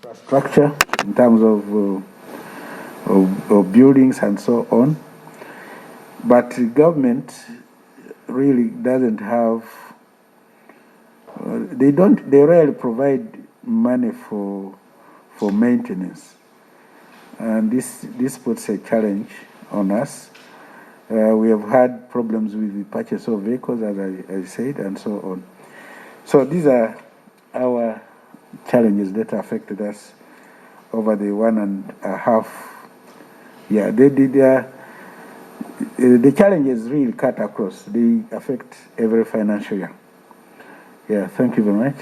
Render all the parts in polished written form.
infrastructure, in terms of buildings and so on. But the government really doesn't have, they rarely provide money for maintenance. And this puts a challenge on us. We have had problems with the purchase of vehicles, as I said, and so on. So these are our challenges that affected us over the 1.5 years. The challenges really cut across. They affect every financial year. Yeah, thank you very much.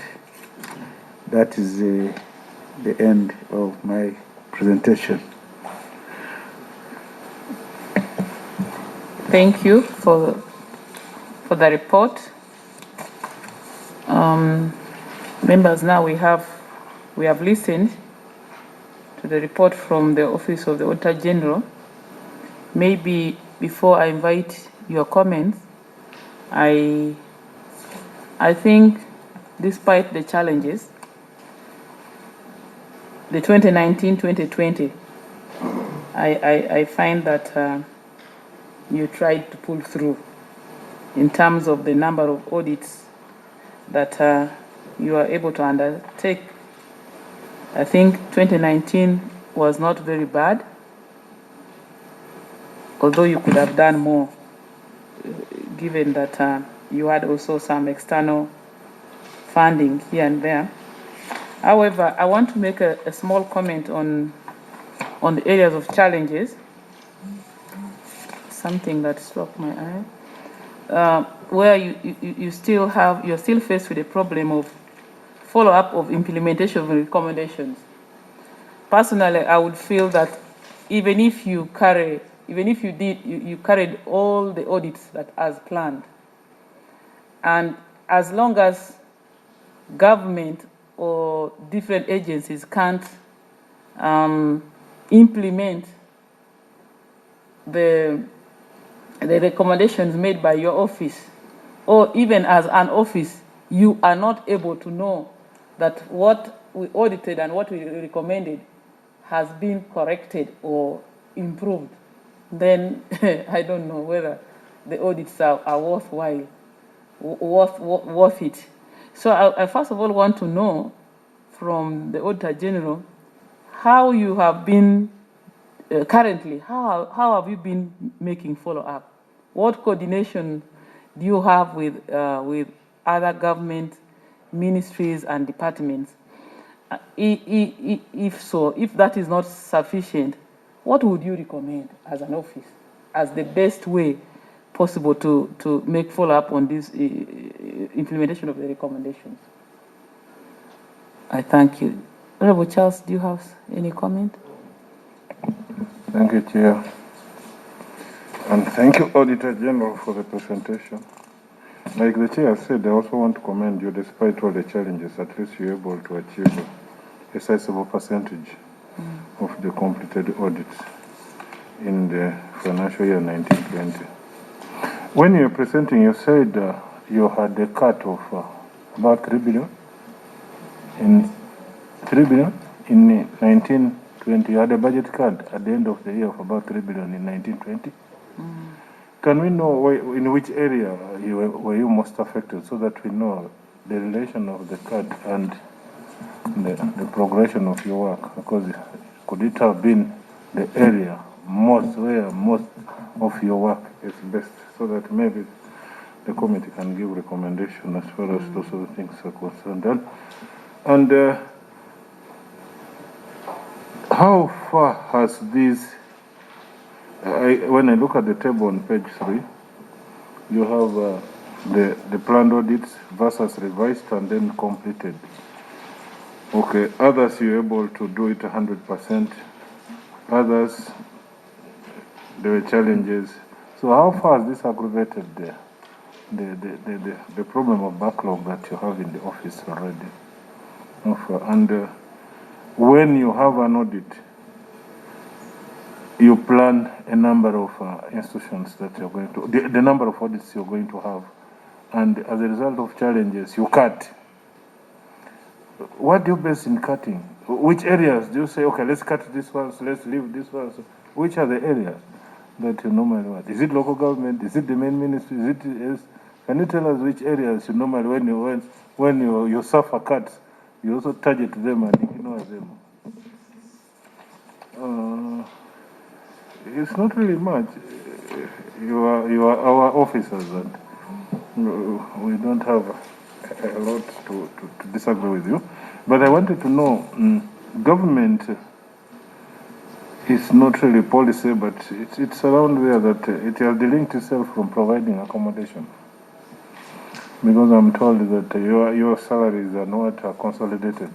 That is the end of my presentation. Thank you for the report. Members, now we have listened to the report from the Office of the Auditor General. Maybe before I invite your comments, I think despite the challenges, the 2019-2020, I find that you tried to pull through in terms of the number of audits that you are able to undertake. I think 2019 was not very bad, although you could have done more, given that you had also some external funding here and there. However, I want to make a small comment on the areas of challenges. Something that struck my eye, where you're still faced with the problem of follow-up of implementation of recommendations. Personally, I would feel that even if you carried all the audits that as planned, and as long as government or different agencies can't implement the recommendations made by your office, or even as an office, you are not able to know that what we audited and what we recommended has been corrected or improved, then I don't know whether the audits are worthwhile, worth it. So I first of all want to know from the Auditor General how you have been currently, how have you been making follow-up? What coordination do you have with other government ministries and departments? If so, if that is not sufficient, what would you recommend as an office as the best way possible to make follow-up on this implementation of the recommendations? I thank you. Honorable Charles, do you have any comment? Thank you, Chair. And thank you, Auditor General, for the presentation. Like the Chair said, I also want to commend you. Despite all the challenges, at least you're able to achieve a sizable percentage of the completed audits in the financial year 1920. When you were presenting, you said you had a cut of about 3 billion in 1920. You had a budget cut at the end of the year of about 3 billion in 1920. Can we know in which area were you most affected, so that we know the relation of the cut and the progression of your work? Because could it have been the area where most of your work is best, so that maybe the committee can give recommendation as far as those other things are concerned? And how far has this, when I look at the table on page 3, you have the planned audits versus revised and then completed. Okay, others you're able to do it 100%. Others, there were challenges. So how far has this aggravated the problem of backlog that you have in the office already? And when you have an audit, you plan a number of institutions that you're going to, the number of audits you're going to have, and as a result of challenges, you cut. What do you base in cutting? Which areas do you say, okay, let's cut this one, so let's leave this one? So which are the areas that you normally want? Is it local government? Is it the main ministry? Can you tell us which areas you normally, when you suffer cuts, you also target them and ignore them? It's not really much. You are our officers, and we don't have a lot to disagree with you. But I wanted to know, government is not really policy, but it's around there that it has delinked itself from providing accommodation. Because I'm told that your salaries are not consolidated.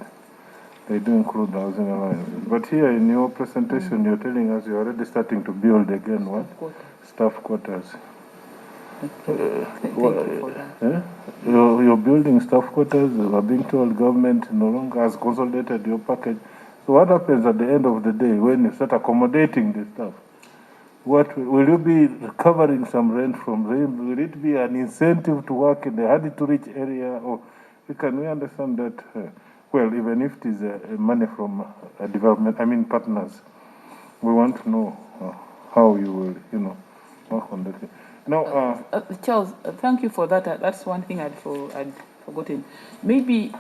They do include the housing allowances. But here in your presentation, you're telling us you're already starting to build again what? Staff quarters. Thank you for that. You're building staff quarters. We're being told government no longer has consolidated your package. So what happens at the end of the day when you start accommodating the staff? What will you be recovering some rent from them? Will it be an incentive to work in the hard-to-reach area, or can we understand that? Well, even if it is money from development, partners, we want to know how you will, work on that. Now, Charles, thank you for that. That's one thing I'd forgotten. Maybe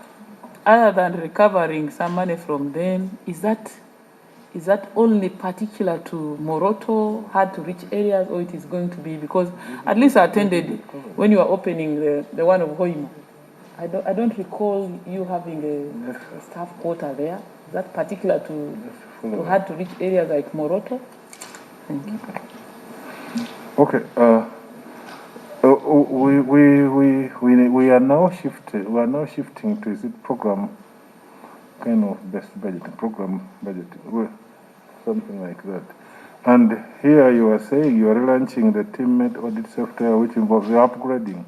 other than recovering some money from them, is that only particular to Moroto, hard to reach areas, or it is going to be, because at least I attended when you were opening the one of Hoima. I don't recall you having a staff quarter there. Is that particular to hard to reach areas like Moroto? Thank you. Okay. We are now shifting. We are now shifting to, is it program kind of best budgeting, program budgeting, something like that. And here you are saying you are relaunching the teammate audit software, which involves the upgrading.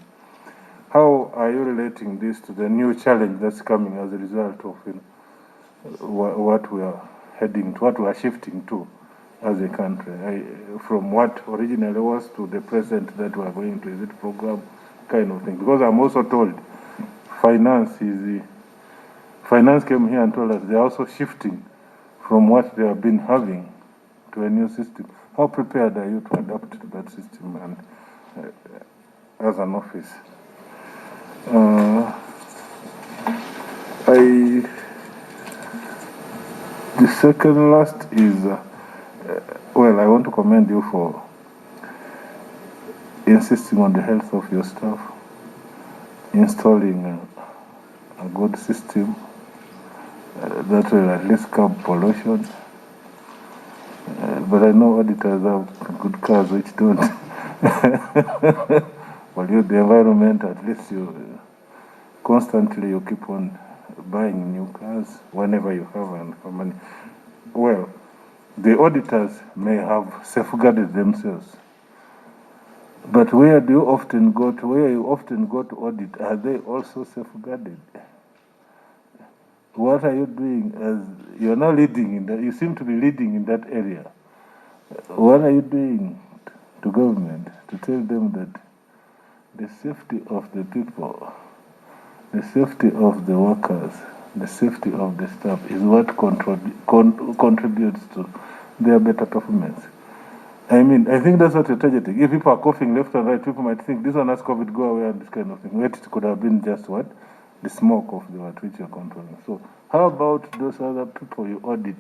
How are you relating this to the new challenge that's coming as a result of what we are heading to, what we are shifting to as a country, from what originally was to the present that we are going to? Is it program kind of thing? Because I'm also told finance came here and told us they're also shifting from what they have been having to a new system. How prepared are you to adapt to that system and as an office? The second last is, I want to commend you for insisting on the health of your staff, installing a good system that will at least curb pollution. But I know auditors have good cars which don't. Well, the environment, at least you constantly you keep on buying new cars whenever you have money. Well, the auditors may have safeguarded themselves, but where you often go to audit, are they also safeguarded? What are you doing as you're now leading in that? You seem to be leading in that area. What are you doing to government to tell them that the safety of the people, the safety of the workers, the safety of the staff is what contributes to their better performance? I think that's what you're targeting. If people are coughing left and right, people might think this one has COVID, go away, and this kind of thing. Wait, it could have been just what? The smoke of the what which you're controlling. So how about those other people you audit?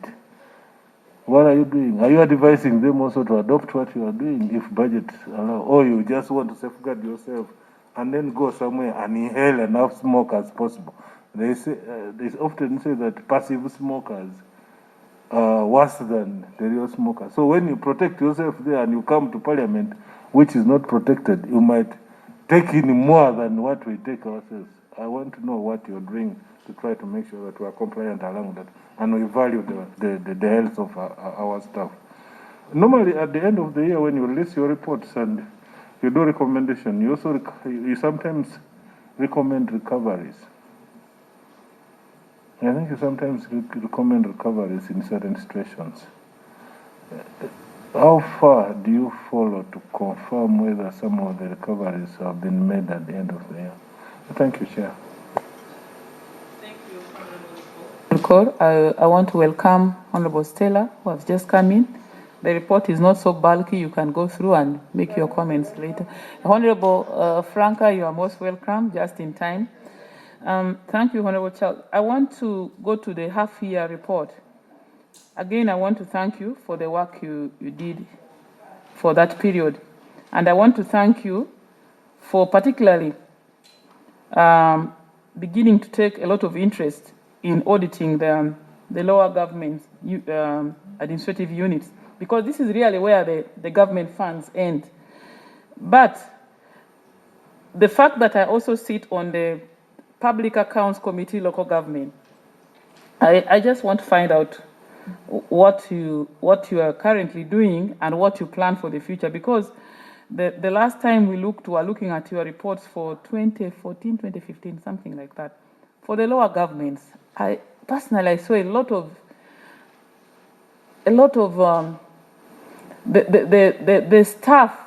What are you doing? Are you advising them also to adopt what you are doing if budgets allow? Or you just want to safeguard yourself and then go somewhere and inhale enough smoke as possible? They often say that passive smokers are worse than the real smokers. So when you protect yourself there and you come to parliament, which is not protected, you might take in more than what we take ourselves. I want to know what you're doing to try to make sure that we are compliant along that and we value the health of our staff. Normally, at the end of the year, when you release your reports and you do recommendation, you sometimes recommend recoveries. I think you sometimes recommend recoveries in certain situations. How far do you follow to confirm whether some of the recoveries have been made at the end of the year? Thank you, Chair. Thank you, Protocol, I want to welcome Honorable Stella, who has just come in. The report is not so bulky. You can go through and make your comments later. Honorable Franca, you are most welcome, just in time. Thank you, Honorable Charles. I want to go to the half-year report. Again, I want to thank you for the work you did for that period. And I want to thank you for particularly beginning to take a lot of interest in auditing the lower government administrative units, because this is really where the government funds end. But the fact that I also sit on the Public Accounts Committee, local government, I just want to find out what you are currently doing and what you plan for the future, because the last time we were looking at your reports for 2014, 2015, something like that. For the lower governments, I saw a lot of the staff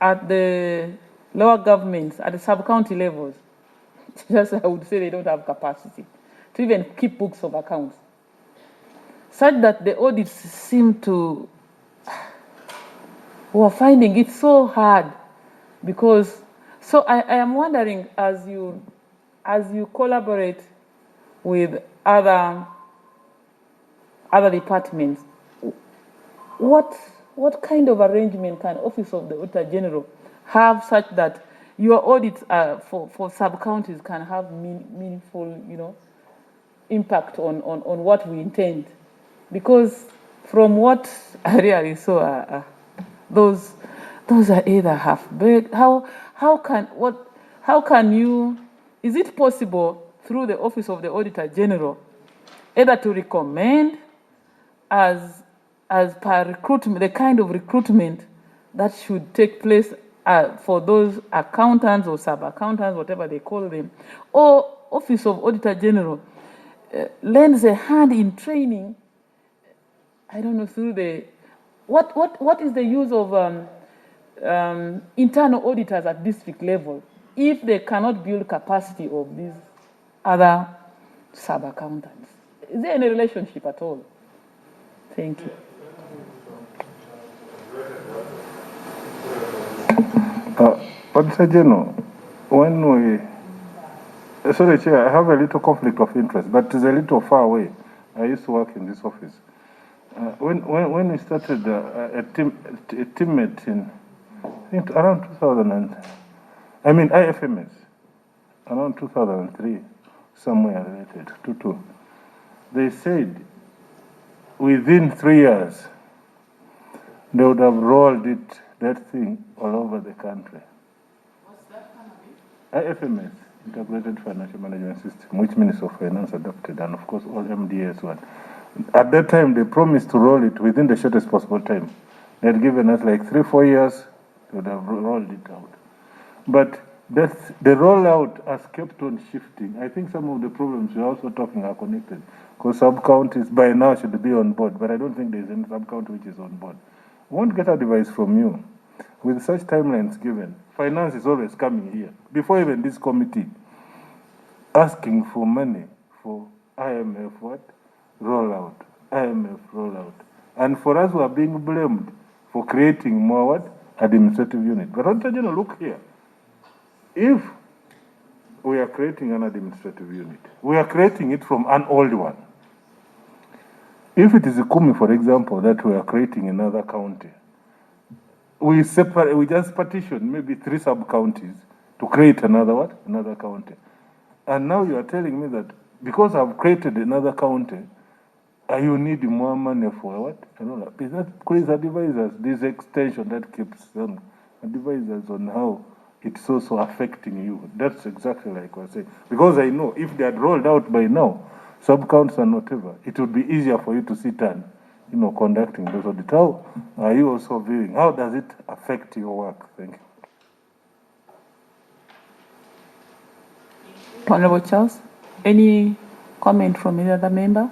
at the lower governments, at the sub-county levels, just I would say they don't have capacity to even keep books of accounts, such that the audits seem to, we are finding it so hard, because, so I am wondering, as you collaborate with other departments, what kind of arrangement can Office of the Auditor General have such that your audits for sub-counties can have meaningful, impact on what we intend? Because from what I really saw, those are either half-baked. How can you? Is it possible through the Office of the Auditor General either to recommend as per recruitment, the kind of recruitment that should take place for those accountants or sub-accountants, whatever they call them, or Office of Auditor General lends a hand in training, I don't know, through the, what is the use of internal auditors at district level if they cannot build capacity of these other sub-accountants? Is there any relationship at all? Thank you. Auditor General, when we, sorry, Chair, I have a little conflict of interest, but it's a little far away. I used to work in this office. When we started a teammate in, I think around 2000, IFMS, around 2003, somewhere related to 2. They said within 3 years, they would have rolled that thing all over the country. What's that kind of IFMS, Integrated Financial Management System, which Minister of Finance adopted, and of course all MDS one. At that time, they promised to roll it within the shortest possible time. They had given us like 3-4 years, they would have rolled it out. But the rollout has kept on shifting. I think some of the problems you're also talking are connected, because sub-counties by now should be on board, but I don't think there's any sub-county which is on board. I want to get advice from you. With such timelines given, finance is always coming here, before even this committee, asking for money for IMF rollout, IMF rollout. And for us, we are being blamed for creating more administrative unit. But Auditor General, look here. If we are creating an administrative unit, we are creating it from an old one. If it is a Kumi, for example, that we are creating another county, we just partition maybe 3 sub-counties to create another county. And now you are telling me that because I've created another county, you need more money for what? Please advise us this extension that keeps on. Advise us on how it's also affecting you. That's exactly like I was saying. Because I know if they had rolled out by now, sub-counts and whatever, it would be easier for you to sit and, conducting those audits. How are you also viewing? How does it affect your work? Thank you. Honorable Charles, any comment from any other member?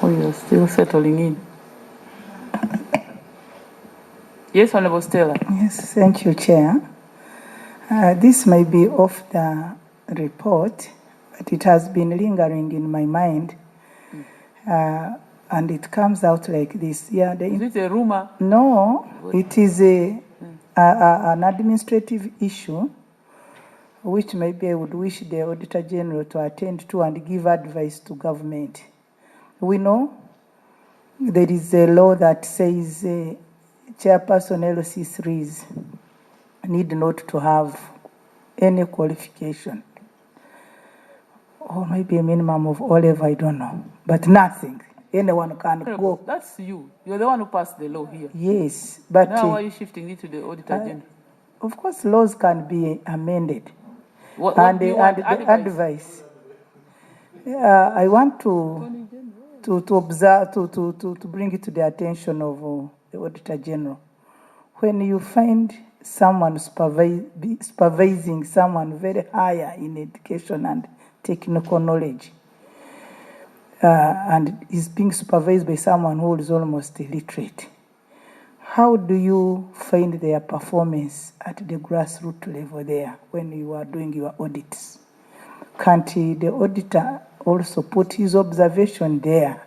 Or you're still settling in? Yes, Honorable Stella. Yes, thank you, Chair. This may be off the report, but it has been lingering in my mind. And it comes out like this. Yeah, Is it a rumor? No, it is an administrative issue, which maybe I would wish the Auditor General to attend to and give advice to government. We know there is a law that says chairperson LC3s need not to have any qualification, or maybe a minimum of O-level, I don't know, but nothing. Anyone can go. That's you. You're the one who passed the law here. Yes, but now why are you shifting it to the Auditor General? Of course, laws can be amended. What and do you want? The advice. I want to observe, to bring it to the attention of the Auditor General. When you find someone supervising someone very higher in education and technical knowledge, and is being supervised by someone who is almost illiterate, how do you find their performance at the grassroots level there when you are doing your audits? Can't the auditor also put his observation there?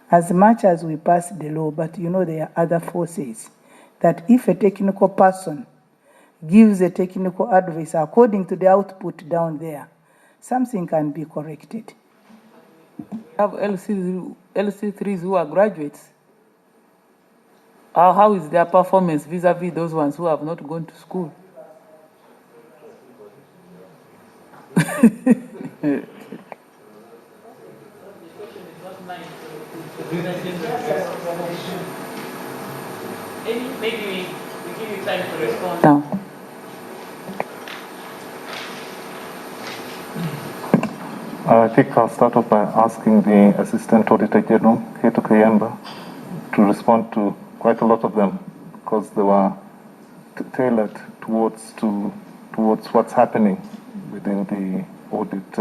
As much as we pass the law, but you know there are other forces that if a technical person gives a technical advice according to the output down there, something can be corrected. Have LC3s who are graduates. How is their performance vis-a-vis those ones who have not gone to school? Maybe we give you time to respond now. I think I'll start off by asking the Assistant Auditor General, Kato Kayamba, to respond to quite a lot of them because they were tailored towards what's happening within the audit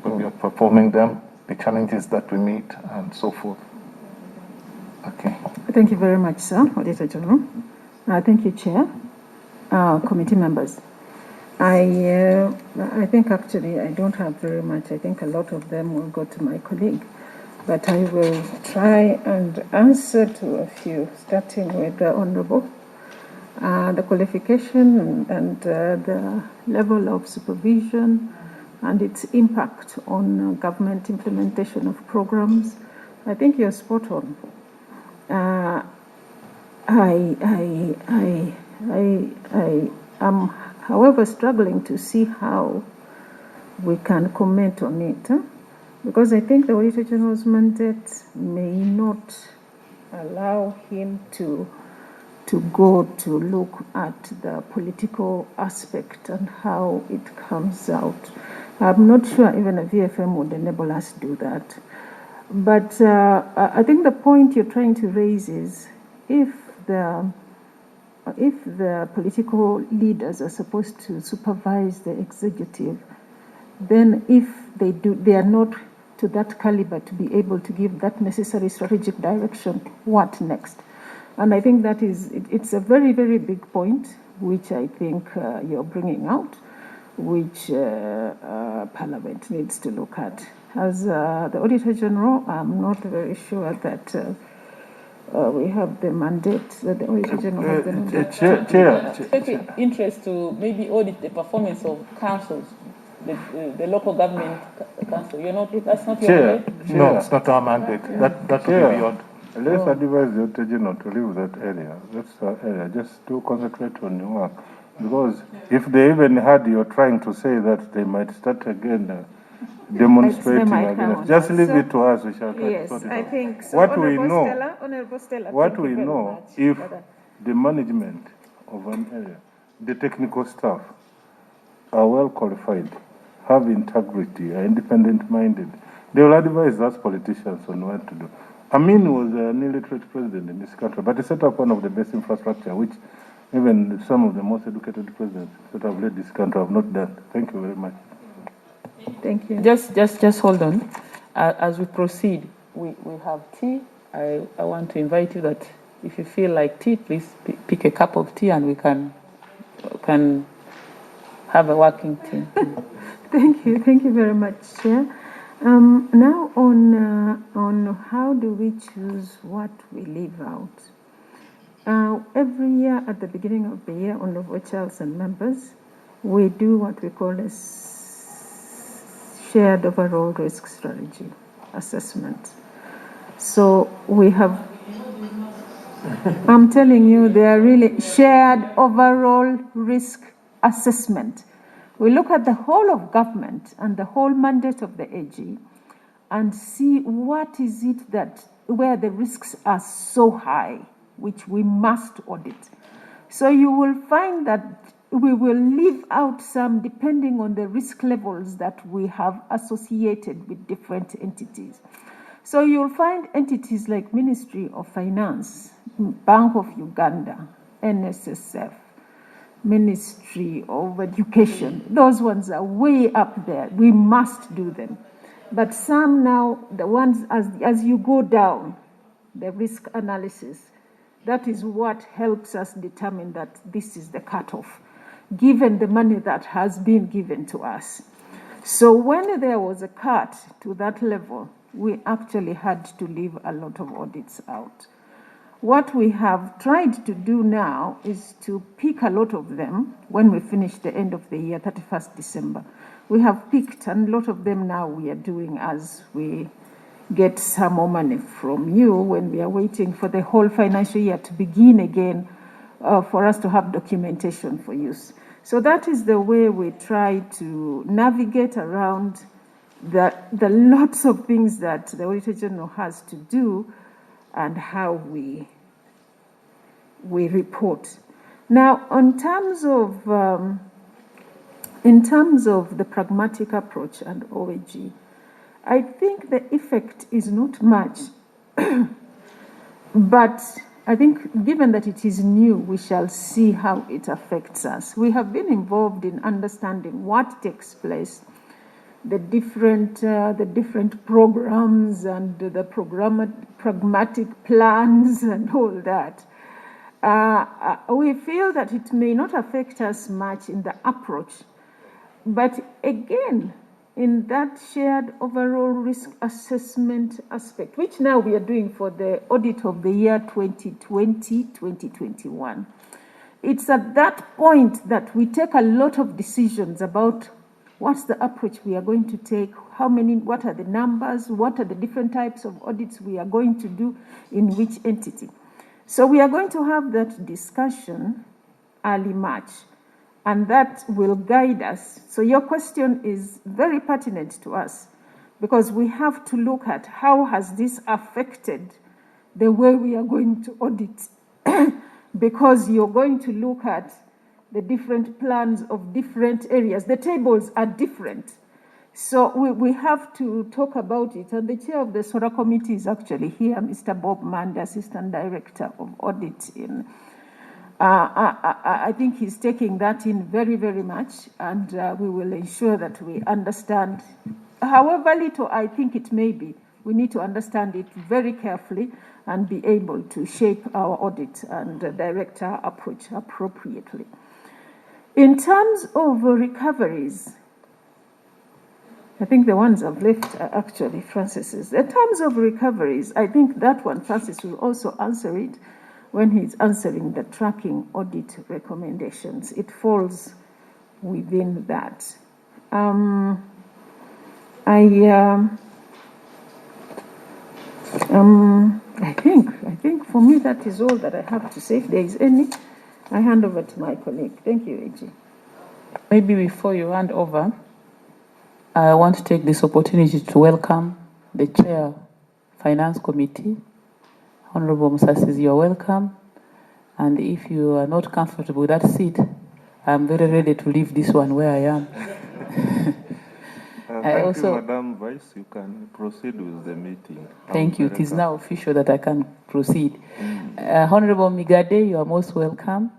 when we are performing them, the challenges that we meet, and so forth. Okay. Thank you very much, sir, Auditor General. Thank you, Chair, committee members. I think actually I don't have very much. I think a lot of them will go to my colleague, but I will try and answer to a few, starting with the Honourable. The qualification and the level of supervision and its impact on government implementation of programs. I think you're spot on. I am, however, struggling to see how we can comment on it, because I think the Auditor General's mandate may not allow him to go to look at the political aspect and how it comes out. I'm not sure even a VFM would enable us to do that. But I think the point you're trying to raise is if the political leaders are supposed to supervise the executive, then if they are not to that caliber to be able to give that necessary strategic direction, what next? And I think that it's a very, very big point, which I think you're bringing out, which Parliament needs to look at. As the Auditor General, I'm not very sure that we have the mandate, that the Auditor General has the mandate. Chair. Take interest to maybe audit the performance of councils, the local government council. That's not your mandate? No, it's not our mandate. That would be beyond. Let's advise the Auditor General to leave that area. That's our area. Just to concentrate on your work. Because if they even had you trying to say that they might start again demonstrating against, just leave it to us. We shall try to sort it out. I think so. What we know, if the management of an area, the technical staff are well qualified, have integrity, are independent-minded, they will advise us politicians on what to do. Amin was an illiterate president in this country, but he set up one of the best infrastructure, which even some of the most educated presidents that have led this country have not done. Thank you very much. Thank you. Just hold on. As we proceed, we have tea. I want to invite you that if you feel like tea, please pick a cup of tea and we can have a working tea. Thank you very much, Chair. Now on how do we choose what we leave out? Every year at the beginning of the year, on officials and members, we do what we call a shared overall risk strategy assessment. So we have, I'm telling you, they are really shared overall risk assessment. We look at the whole of government and the whole mandate of the AG and see what is it that, where the risks are so high, which we must audit. So you will find that we will leave out some depending on the risk levels that we have associated with different entities. So you'll find entities like Ministry of Finance, Bank of Uganda, NSSF, Ministry of Education. Those ones are way up there. We must do them. But some now, the ones as you go down, the risk analysis, that is what helps us determine that this is the cutoff, given the money that has been given to us. So when there was a cut to that level, we actually had to leave a lot of audits out. What we have tried to do now is to pick a lot of them when we finish the end of the year, 31st December. We have picked, and a lot of them now we are doing as we get some more money from you when we are waiting for the whole financial year to begin again for us to have documentation for use. So that is the way we try to navigate around the lots of things that the Auditor General has to do and how we report. Now, in terms of the pragmatic approach and OAG, I think the effect is not much, but I think given that it is new, we shall see how it affects us. We have been involved in understanding what takes place, the different programs and the pragmatic plans and all that. We feel that it may not affect us much in the approach, but again, in that shared overall risk assessment aspect, which now we are doing for the audit of the year 2020-2021, it's at that point that we take a lot of decisions about what's the approach we are going to take, what are the numbers, what are the different types of audits we are going to do in which entity. So we are going to have that discussion early March, and that will guide us. So your question is very pertinent to us because we have to look at how has this affected the way we are going to audit because you're going to look at the different plans of different areas. The tables are different. So we have to talk about it. And the chair of the SORA committee is actually here, Mr. Bob Mann, the Assistant Director of Audit. I think he's taking that in very, very much, and we will ensure that we understand, however little I think it may be, we need to understand it very carefully and be able to shape our audit and direct our approach appropriately. In terms of recoveries, I think the ones I've left are actually Francis's. In terms of recoveries, I think that one, Francis will also answer it when he's answering the tracking audit recommendations. It falls within that. I think for me that is all that I have to say. If there is any, I hand over to my colleague. Thank you, AG. Maybe before you hand over, I want to take this opportunity to welcome the Chair, Finance Committee. Honorable Musasi's, you're welcome. And if you are not comfortable with that seat, I'm very ready to leave this one where I am. Thank you, Madam Vice. You can proceed with the meeting. Thank you. It is now official that I can proceed. Honorable Migade, you are most welcome.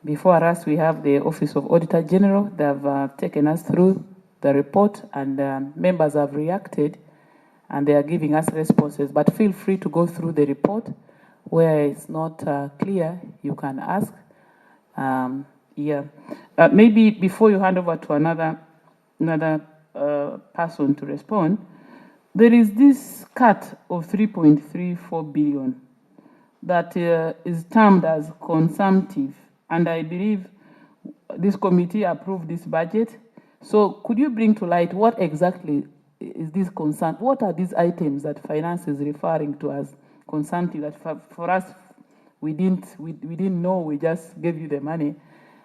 Before us, we have the Office of Auditor General. They have taken us through the report, and members have reacted, and they are giving us responses. But feel free to go through the report. Where it's not clear, you can ask. Maybe before you hand over to another another person to respond. There is this cut of 3.34 billion that is termed as consumptive, and I believe this committee approved this budget. So could you bring to light what exactly is this concern? What are these items that finance is referring to as consumptive? That for us, we didn't know, we just gave you the money,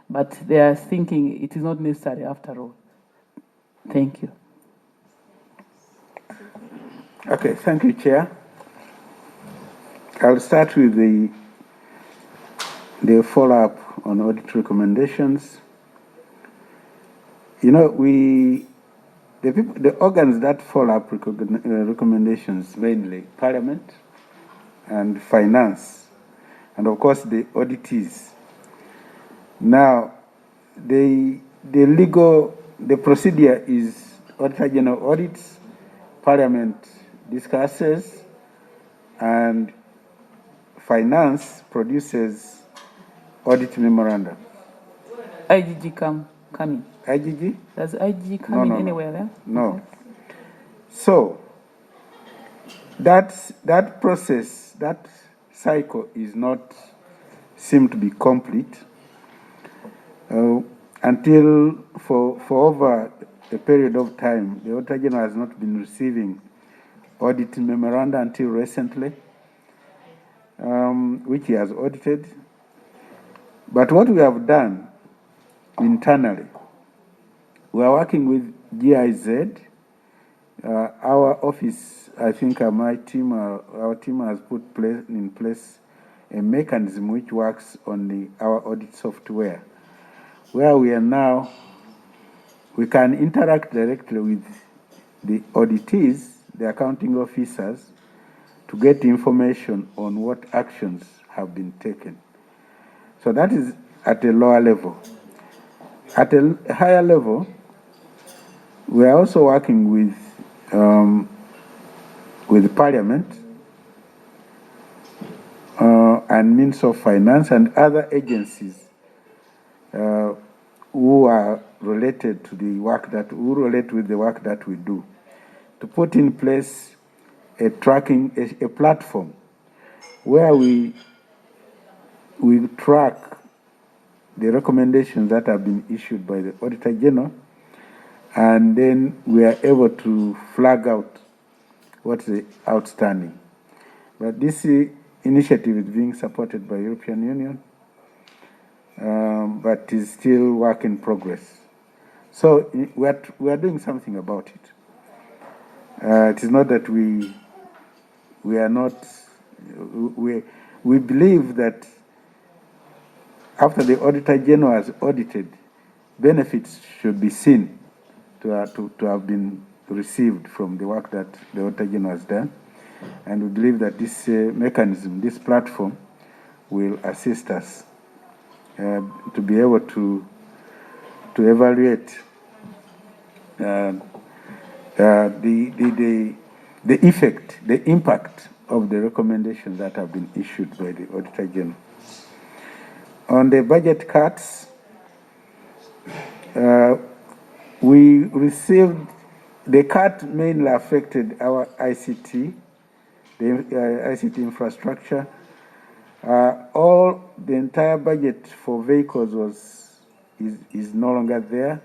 but they are thinking it is not necessary after all. Thank you. Okay, thank you, Chair. I'll start with the follow-up on audit recommendations. You know, the organs that follow up recommendations, mainly Parliament and Finance, and of course the auditees. Now, the procedure is Auditor General audits, Parliament discusses, and Finance produces audit memorandum. IGG come in. IGG? Does IGG come in anywhere there? No. Okay. So that process, that cycle is not seem to be complete until for over a period of time, the Auditor General has not been receiving audit memoranda until recently, which he has audited. But what we have done internally, we are working with GIZ. Our office, I think my team, our team has put in place a mechanism which works on our audit software, where we are now, we can interact directly with the auditees, the accounting officers, to get information on what actions have been taken. So that is at a lower level. At a higher level, we are also working with Parliament and Ministry of Finance and other agencies who are related to the work who relate with the work that we do, to put in place a platform where we track the recommendations that have been issued by the Auditor General, and then we are able to flag out what's outstanding. But this initiative is being supported by European Union, but is still work in progress. So we are doing something about it. It is not that we are not. We believe that after the Auditor General has audited, benefits should be seen to have been received from the work that the Auditor General has done. And we believe that this mechanism, this platform, will assist us to be able to evaluate the effect, the impact of the recommendations that have been issued by the Auditor General. On the budget cuts, we received, the cut mainly affected our ICT, the ICT infrastructure. The entire budget for vehicles is no longer there,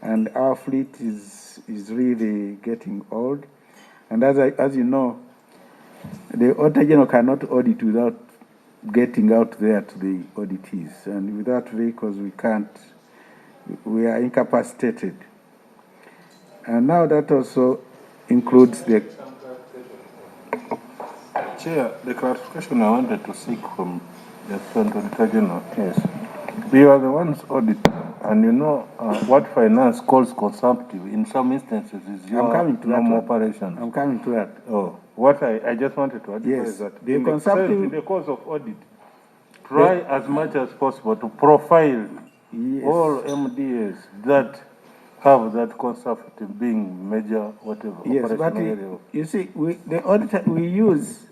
and our fleet is really getting old. And as you know, the Auditor General cannot audit without getting out there to the auditees, and without vehicles we are incapacitated. And now that also includes the... Chair, the clarification I wanted to seek from the Auditor General is, you are the ones auditing, and you know what finance calls consumptive in some instances is your normal operation. I'm coming to that. Oh, what I just wanted to advise is that the in the course of audit, try as much as possible to profile all MDAs that have that consumptive being major whatever. Yes, but you see, the auditor, we use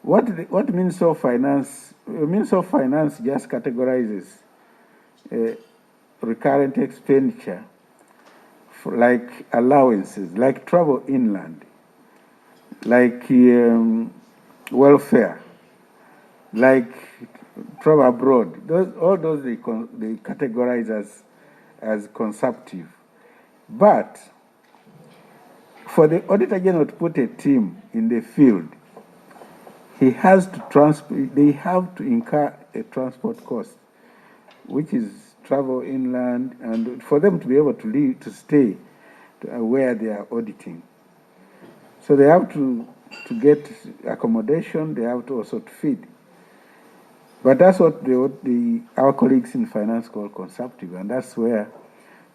what Ministry of Finance. Ministry of Finance just categorizes recurrent expenditure like allowances, like travel inland, like welfare, like travel abroad. All those they categorize as consumptive. But for the Auditor General to put a team in the field, he has to they have to incur a transport cost, which is travel inland, and for them to be able to stay where they are auditing. So they have to get accommodation, they have to also to feed. But that's what our colleagues in finance call consumptive, and that's where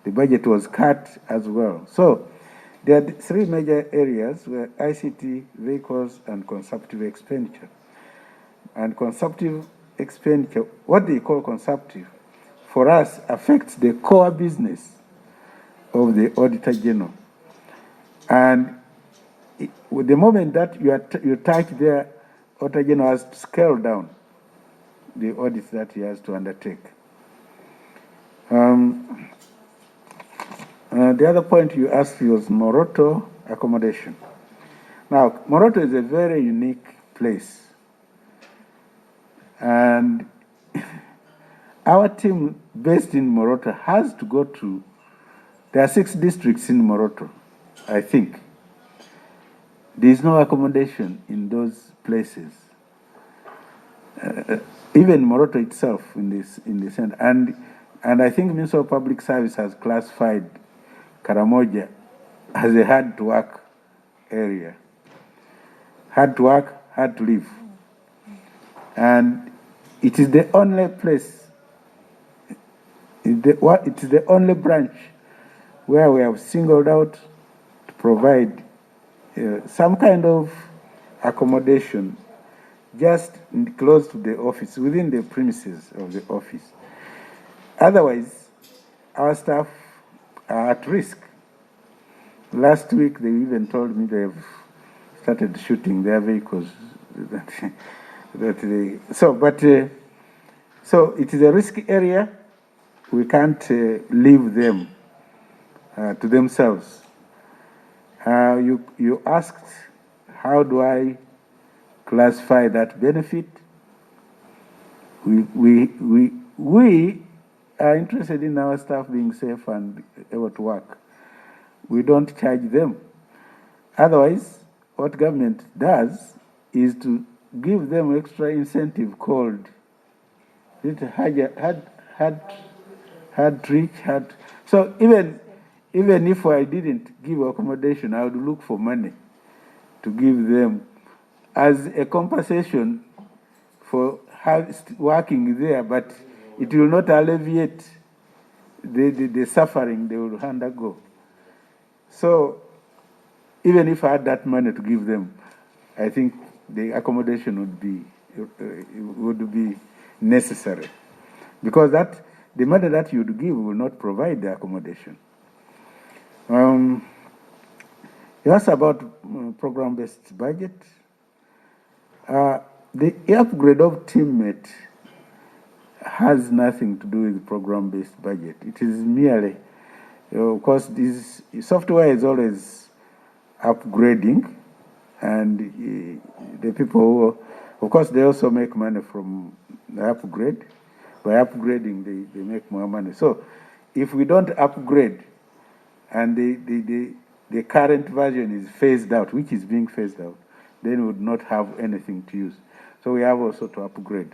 the budget was cut as well. So there are three major areas where ICT, vehicles, and consumptive expenditure. And consumptive expenditure, what they call consumptive, for us affects the core business of the Auditor General. And with the moment that you touch there, Auditor General has to scale down the audits that he has to undertake. The other point you asked was Moroto accommodation. Now, Moroto is a very unique place. And our team based in Moroto has to go to, there are 6 districts in Moroto, I think. There is no accommodation in those places. Even Moroto itself in the center. And I think Ministry of Public Service has classified Karamoja as a hard to work area. Hard to work, hard to live. And it is the only place, it is the only branch where we have singled out to provide some kind of accommodation just close to the office, within the premises of the office. Otherwise, our staff are at risk. Last week, they even told me they've started shooting their vehicles. So it is a risky area. We can't leave them to themselves. You asked, how do I classify that benefit? We are interested in our staff being safe and able to work. We don't charge them. Otherwise, what government does is to give them extra incentive called hard trick. So even if I didn't give accommodation, I would look for money to give them as a compensation for working there, but it will not alleviate the suffering they will undergo. So even if I had that money to give them, I think the accommodation would be necessary, because the money that you would give will not provide the accommodation. You asked about program-based budget. The upgrade of teammate has nothing to do with program-based budget. It is merely, of course, this software is always upgrading, and the people who, of course, they also make money from the upgrade. By upgrading, they make more money. So if we don't upgrade and the current version is phased out, which is being phased out, then we would not have anything to use. So we have also to upgrade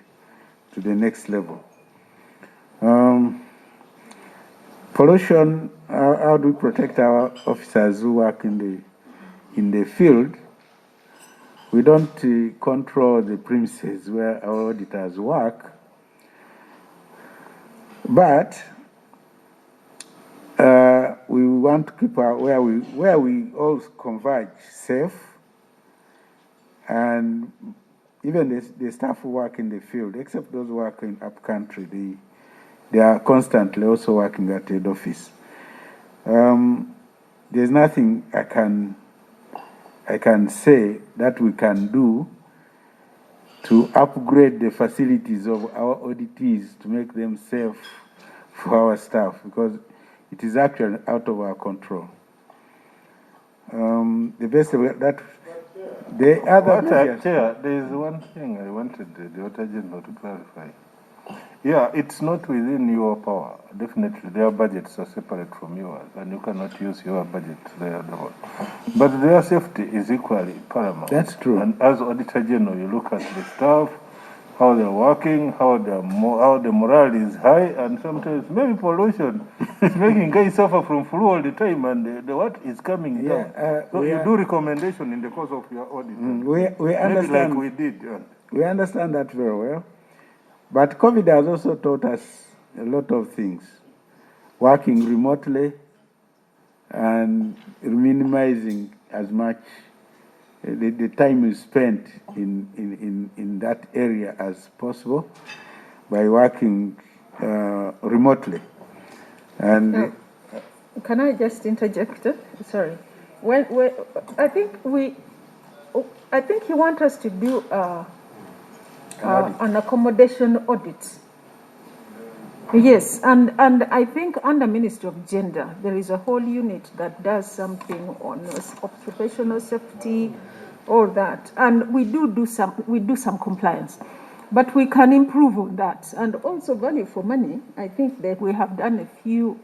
to the next level. Pollution, how do we protect our officers who work in the field? We don't control the premises where our auditors work, but we want to keep where we all converge safe, and even the staff who work in the field, except those who work in up country, they are constantly also working at head office. There's nothing I can say that we can do to upgrade the facilities of our auditees to make them safe for our staff, because it is actually out of our control. The best of that, the other measures. Chair, there is one thing I wanted the Auditor General to clarify. Yeah, it's not within your power. Definitely, their budgets are separate from yours, and you cannot use your budget there. But their safety is equally paramount. That's true. And as Auditor General, you look at the staff, how they're working, how the morale is high, and sometimes maybe pollution is making guys suffer from flu all the time, and the what is coming down. So you do recommendation in the course of your audit. We understand. Maybe like we did. We understand that very well. But COVID has also taught us a lot of things. Working remotely and minimizing as much the time is spent in that area as possible by working remotely. And can I just interject? Sorry. I think you want us to do an accommodation audit. Yes, and I think under Ministry of Gender, there is a whole unit that does something on occupational safety, all that, and we do some compliance, but we can improve on that. And also value for money, I think that we have done a few.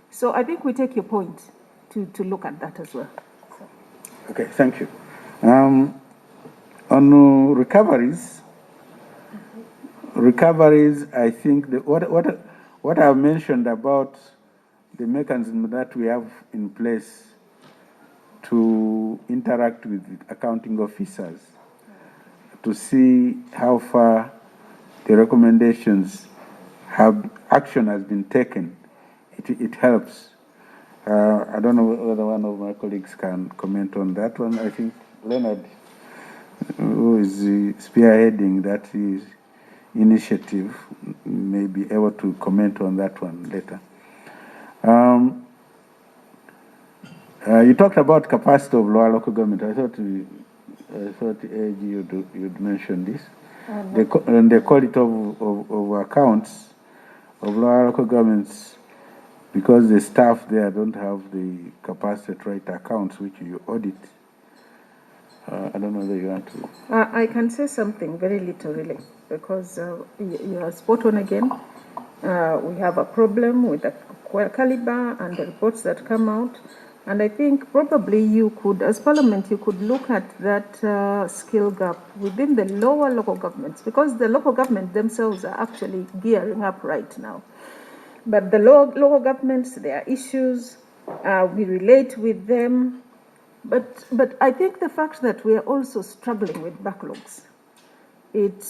So I think we take your point to look at that as well. Okay, thank you. On recoveries, I think what I've mentioned about the mechanism that we have in place to interact with accounting officers to see how far the recommendations action has been taken. It helps. I don't know whether one of my colleagues can comment on that one. I think Leonard, who is spearheading that initiative, may be able to comment on that one later. You talked about capacity of lower local government. I thought AG you'd mention this. And the quality of accounts of lower local governments, because the staff there don't have the capacity to write accounts which you audit. I don't know whether you want to. I can say something very little, really, because you are spot on again. We have a problem with the caliber and the reports that come out. And I think probably you could, as Parliament, you could look at that skill gap within the lower local governments, because the local governments themselves are actually gearing up right now. But the local governments, there are issues, we relate with them. But I think the fact that we are also struggling with backlogs, it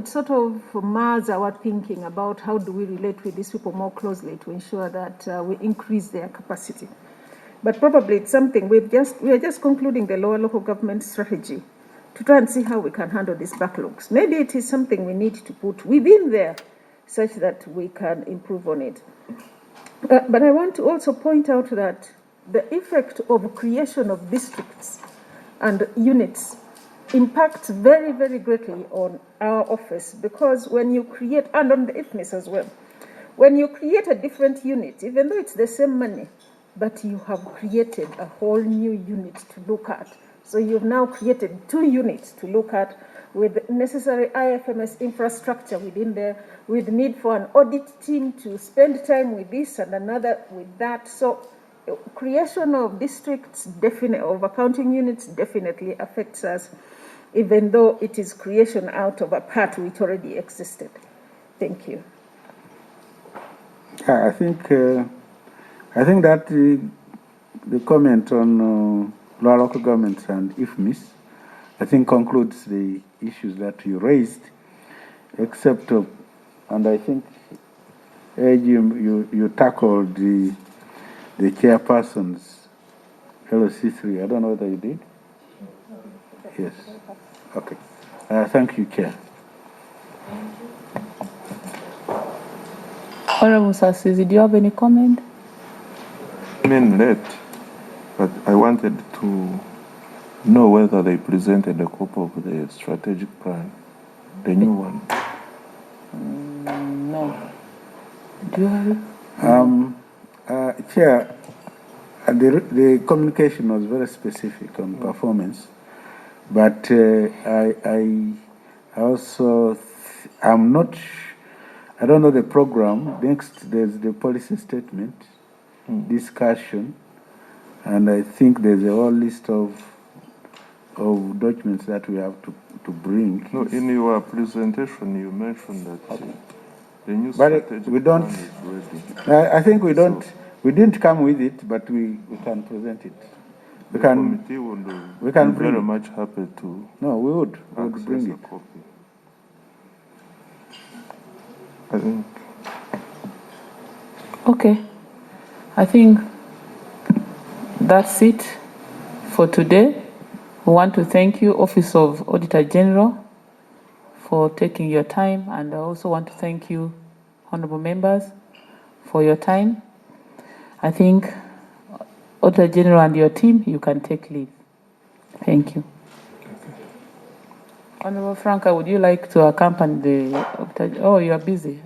sort of mars our thinking about how do we relate with these people more closely to ensure that we increase their capacity. But probably it's something we are just concluding the lower local government strategy to try and see how we can handle these backlogs. Maybe it is something we need to put within there such that we can improve on it. But I want to also point out that the effect of creation of districts and units impacts very, very greatly on our office, because when you create, and on the IFMIS as well, when you create a different unit, even though it's the same money, but you have created a whole new unit to look at. So you've now created 2 units to look at with necessary IFMS infrastructure within there, with need for an audit team to spend time with this and another with that. So creation of districts, of accounting units definitely affects us, even though it is creation out of a part which already existed. Thank you. I think that the comment on lower local governments and IFMIS, I think, concludes the issues that you raised, except, and I think, you tackled the chairperson's LOC3. I don't know whether you did. Yes. Okay. Thank you, Chair. Honorable Sasizi, do you have any comment? I mean, late, but I wanted to know whether they presented a copy of the strategic plan, the new one. No. Do you have it? Chair, the communication was very specific on performance, but I also, I'm not, I don't know the program. Next, there's the policy statement, discussion, and I think there's a whole list of documents that we have to bring. No, in your presentation, you mentioned that the new But strategic we don't, plan is ready. I think we don't, we didn't come with it, but we can present it. The committee would we can be very bring it. much happy to No, we would access bring a it. copy. I think Okay. I think that's it for today. We want to thank you, Office of Auditor General, for taking your time, and I also want to thank you, honorable members, for your time. I think Auditor General and your team, you can take leave. Thank you. Honorable Franca, would you like to accompany the Auditor? Oh, you are busy.